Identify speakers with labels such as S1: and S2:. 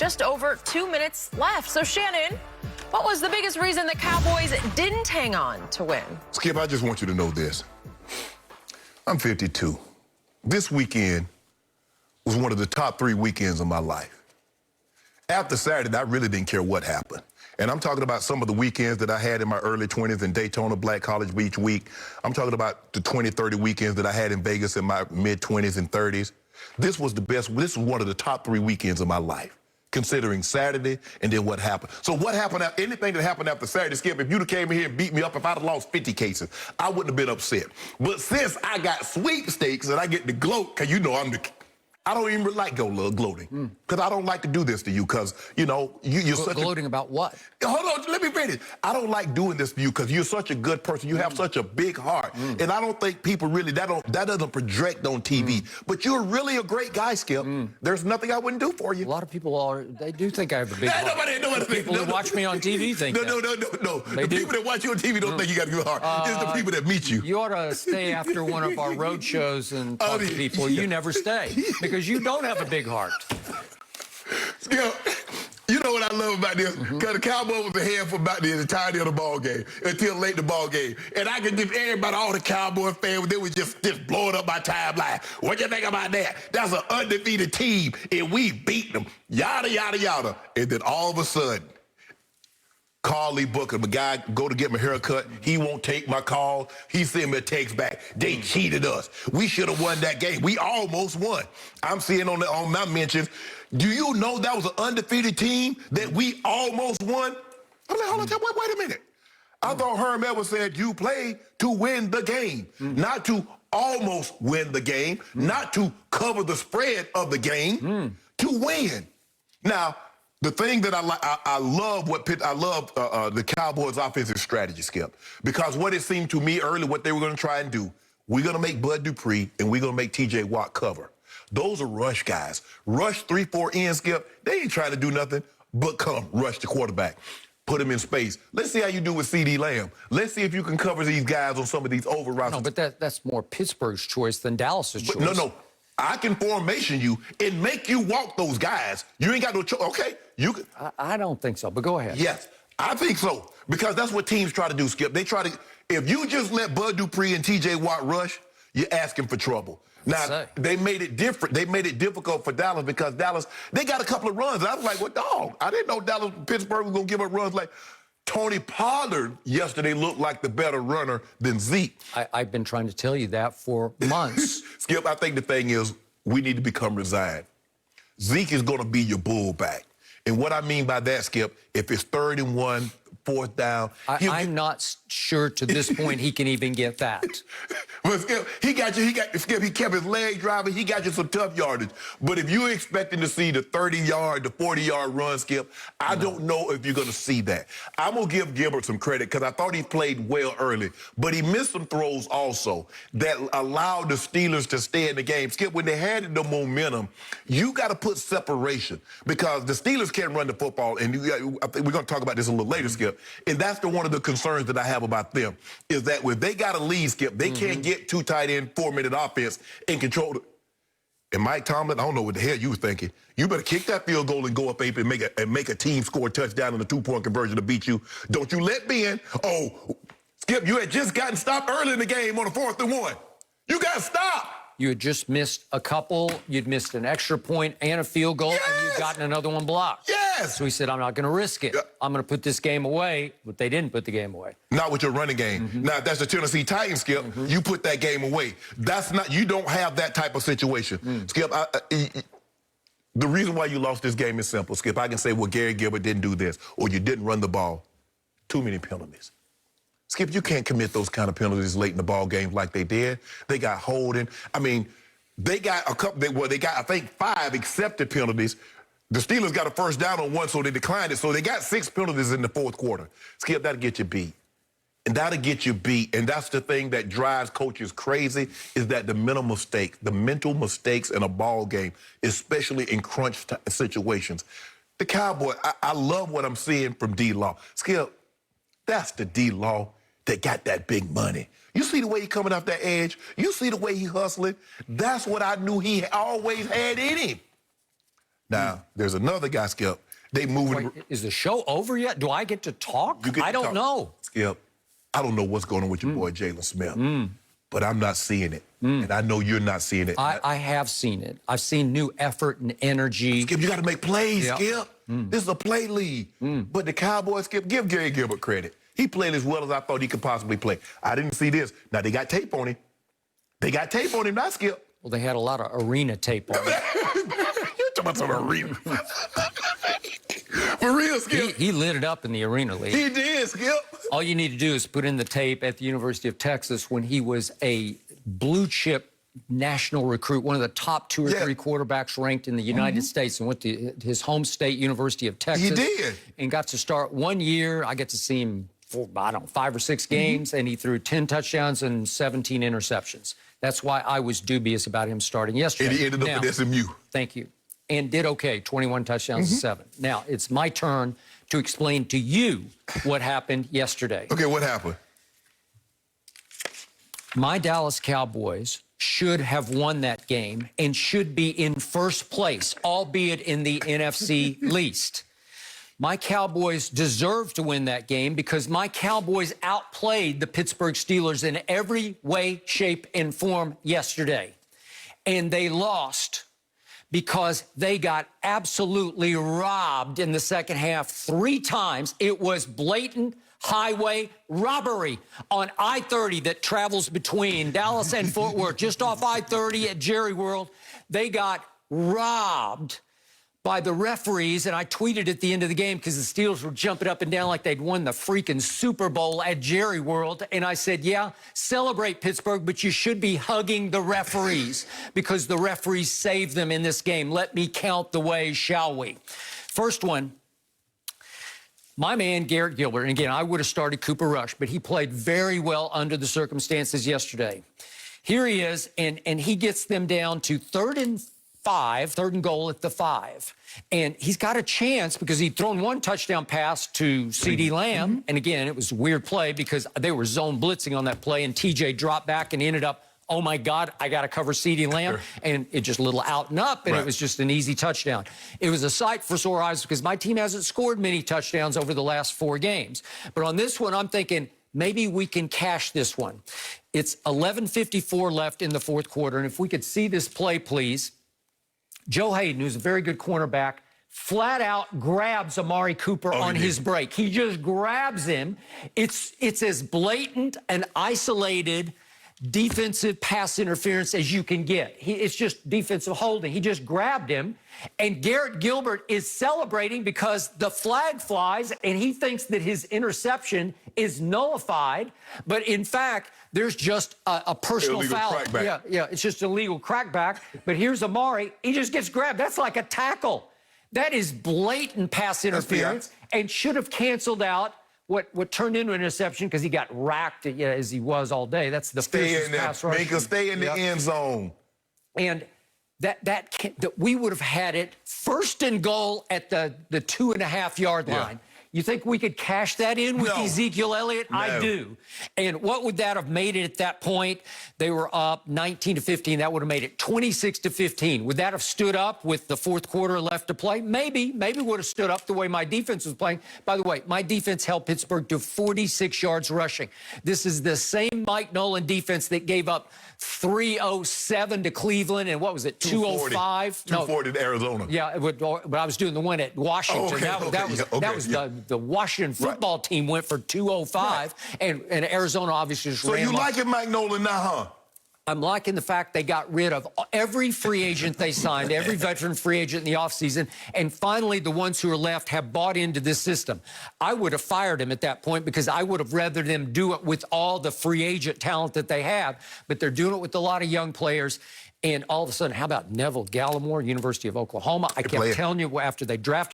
S1: just over 2 minutes left. So, Shannon, what was the biggest reason the Cowboys didn't hang on to win?
S2: Skip, I just want you to know this. I'm 52. This weekend was one of the top 3 weekends of my life. After Saturday, I really didn't care what happened. And I'm talking about some of the weekends that I had in my early 20s in Daytona, Black College Beach week. I'm talking about the 20, 30 weekends that I had in Vegas in my mid-20s and 30s. This was the best. This was one of the top 3 weekends of my life, considering Saturday and then what happened. So what happened, anything that happened after Saturday, Skip, if you'd have came in here and beat me up, if I'd have lost 50 cases, I wouldn't have been upset. But since I got sweepstakes and I get to gloat, because you know I don't even like gloating, because I don't like to do this to you, because, you know, you're such
S3: gloating about what?
S2: Hold on, let me finish. I don't like doing this to you because you're such a good person. You have such a big heart. And I don't think people really, that doesn't project on TV. But you're really a great guy, Skip. There's nothing I wouldn't do for you.
S3: A lot of people they do think I have a big heart.
S2: Nobody
S3: people who watch me on TV think
S2: No. The people that watch you on TV don't think you got a good heart. It's the people that meet you.
S3: You ought to stay after one of our road shows and talk to people. You never stay because you don't have a big heart.
S2: Skip, you know what I love about this? Because the Cowboys was ahead for about the entirety of the ball game, until late in the ball game. And I could give everybody, all the Cowboy fans, they was just blowing up my timeline. What you think about that? That's an undefeated team, and we beat them. Yada, yada, yada. And then all of a sudden, Carly Booker, the guy go to get my haircut, he won't take my call. He sent me a text back. They cheated us. We should have won that game. We almost won. I'm seeing on my mentions, do you know that was an undefeated team that we almost won? I'm like, hold on, wait a minute. I thought Herm Edwards said you play to win the game, not to almost win the game, not to cover the spread of the game, to win. Now, the thing that I love the Cowboys' offensive strategy, Skip, because what it seemed to me early, what they were going to try and do, we're going to make Bud Dupree and we're going to make T.J. Watt cover. Those are rush guys. Rush 3-4 in, Skip. They ain't trying to do nothing but come rush the quarterback. Put him in space. Let's see how you do with C.D. Lamb. Let's see if you can cover these guys on some of these over routes.
S3: No, but that's more Pittsburgh's choice than Dallas's choice.
S2: No. I can formation you and make you walk those guys. You ain't got no choice. Okay, you can.
S3: I don't think so, but go ahead.
S2: Yes, I think so. Because that's what teams try to do, Skip. They try to, if you just let Bud Dupree and T.J. Watt rush, you're asking for trouble. Now, they made it different. They made it difficult for Dallas because Dallas, they got a couple of runs. I was like, well, dog, I didn't know Pittsburgh was going to give up runs like Tony Pollard yesterday looked like the better runner than Zeke.
S3: I've been trying to tell you that for months.
S2: Skip, I think the thing is we need to become resigned. Zeke is going to be your bullback. And what I mean by that, Skip, if it's 3rd and 1, 4th down.
S3: I'm not sure to this point he can even get that.
S2: But Skip, he kept his leg driving, he got you some tough yardage. But if you're expecting to see the 30-yard, the 40-yard run, Skip, I don't know if you're going to see that. I'm going to give Gilbert some credit because I thought he played well early. But he missed some throws also that allowed the Steelers to stay in the game. Skip, when they had the momentum, you got to put separation because the Steelers can't run the football. And I think we're going to talk about this a little later, Skip. And that's one of the concerns that I have about them is that when they got a lead, Skip, they can't get 2 tight end, 4-minute offense and control it. And Mike Tomlin, I don't know what the hell you were thinking. You better kick that field goal and go up 8 and make a team score a touchdown in a 2-point conversion to beat you. Don't you let me in. Oh, Skip, you had just gotten stopped early in the game on a 4th and 1. You got stopped.
S3: You had just missed a couple. You'd missed an extra point and a field goal, and you'd gotten another one blocked.
S2: Yes.
S3: So he said, I'm not going to risk it. I'm going to put this game away. But they didn't put the game away.
S2: Not with your running game. Now, if that's the Tennessee Titans, Skip, you put that game away. That's not, you don't have that type of situation. Skip, the reason why you lost this game is simple, Skip. I can say, well, Gary Gilbert didn't do this, or you didn't run the ball. Too many penalties. Skip, you can't commit those kind of penalties late in the ball game like they did. They got holding. I mean, they got a couple, they got, I think, 5 accepted penalties. The Steelers got a first down on 1, so they declined it. So they got 6 penalties in the 4th quarter. Skip, that'll get you beat. And that'll get you beat. And that's the thing that drives coaches crazy is that the mental mistakes in a ball game, especially in crunch situations. The Cowboys, I love what I'm seeing from D-Law. Skip, that's the D-Law that got that big money. You see the way he coming off that edge? You see the way he hustling? That's what I knew he always had in him. Now, there's another guy, Skip. They moving.
S3: Wait, is the show over yet? Do I get to talk?
S2: You get to
S3: I don't
S2: talk.
S3: know.
S2: Skip, I don't know what's going on with your boy Jalen Smith, but I'm not seeing it. And I know you're not seeing it.
S3: I have seen it. I've seen new effort and energy.
S2: Skip, you got to make plays,
S3: Yep.
S2: Skip. This is a play league. But the Cowboys, Skip, give Gary Gilbert credit. He played as well as I thought he could possibly play. I didn't see this. Now, they got tape on him. They got tape on him, not Skip.
S3: Well, they had a lot of arena tape on it.
S2: You're talking about some arena. For real, Skip.
S3: He lit it up in the Arena League.
S2: He did, Skip.
S3: All you need to do is put in the tape at the University of Texas when he was a blue chip national recruit, one of the top 2 or 3 quarterbacks ranked in the United States, and went to his home state, University of Texas.
S2: He did.
S3: And got to start 1 year. I get to see him for, I don't know, 5 or 6 games, and he threw 10 touchdowns and 17 interceptions. That's why I was dubious about him starting yesterday.
S2: And he ended up at SMU.
S3: Thank you. And did okay, 21 touchdowns and 7. Now, it's my turn to explain to you what happened yesterday.
S2: Okay, what happened?
S3: My Dallas Cowboys should have won that game and should be in first place, albeit in the NFC least. My Cowboys deserve to win that game because my Cowboys outplayed the Pittsburgh Steelers in every way, shape, and form yesterday. And they lost because they got absolutely robbed in the second half 3 times. It was blatant highway robbery on I-30 that travels between Dallas and Fort Worth, just off I-30 at Jerry World. They got robbed by the referees, and I tweeted at the end of the game because the Steelers were jumping up and down like they'd won the freaking Super Bowl at Jerry World, and I said, yeah, celebrate Pittsburgh, but you should be hugging the referees because the referees saved them in this game. Let me count the ways, shall we? First one, my man Garrett Gilbert, and again, I would have started Cooper Rush, but he played very well under the circumstances yesterday. Here he is, and he gets them down to 3rd and goal at the 5. And he's got a chance because he'd thrown 1 touchdown pass to CeeDee Lamb. And again, it was a weird play because they were zone blitzing on that play, and TJ dropped back and ended up, oh my God, I got to cover CeeDee Lamb. And it just a little out and up, and it was just an easy touchdown. It was a sight for sore eyes because my team hasn't scored many touchdowns over the last 4 games. But on this one, I'm thinking, maybe we can cash this one. It's 11:54 left in the 4th quarter. And if we could see this play, please. Joe Hayden, who's a very good cornerback, flat out grabs Amari Cooper on his break. He just grabs him. It's as blatant and isolated defensive pass interference as you can get. It's just defensive holding. He just grabbed him, and Garrett Gilbert is celebrating because the flag flies, and he thinks that his interception is nullified, but in fact, there's just a personal
S2: illegal
S3: foul.
S2: crackback.
S3: Yeah, it's just a legal crackback, but here's Amari. He just gets grabbed. That's like a tackle. That is blatant pass interference and should have canceled out what turned into an interception because he got racked as he was all day. That's the fiercest pass rush.
S2: Make him stay in the end zone.
S3: And that we would have had it 1st and goal at the 2.5-yard line. You think we could cash that in with Ezekiel Elliott?
S2: No.
S3: I do. And what would that have made it at that point? They were up 19-15. That would have made it 26-15. Would that have stood up with the 4th quarter left to play? Maybe would have stood up the way my defense was playing. By the way, my defense held Pittsburgh to 46 yards rushing. This is the same Mike Nolan defense that gave up 307 to Cleveland, and what was it, 205?
S2: 240 to Arizona.
S3: Yeah, but I was doing the one at Washington. That was the Washington football team went for 205, and Arizona obviously just ran.
S2: So you liking Mike Nolan now, huh?
S3: I'm liking the fact they got rid of every free agent they signed, every veteran free agent in the offseason, and finally the ones who are left have bought into this system. I would have fired him at that point because I would have rather them do it with all the free agent talent that they have, but they're doing it with a lot of young players. And all of a sudden, how about Neville Gallimore, University of Oklahoma? I kept telling you after they drafted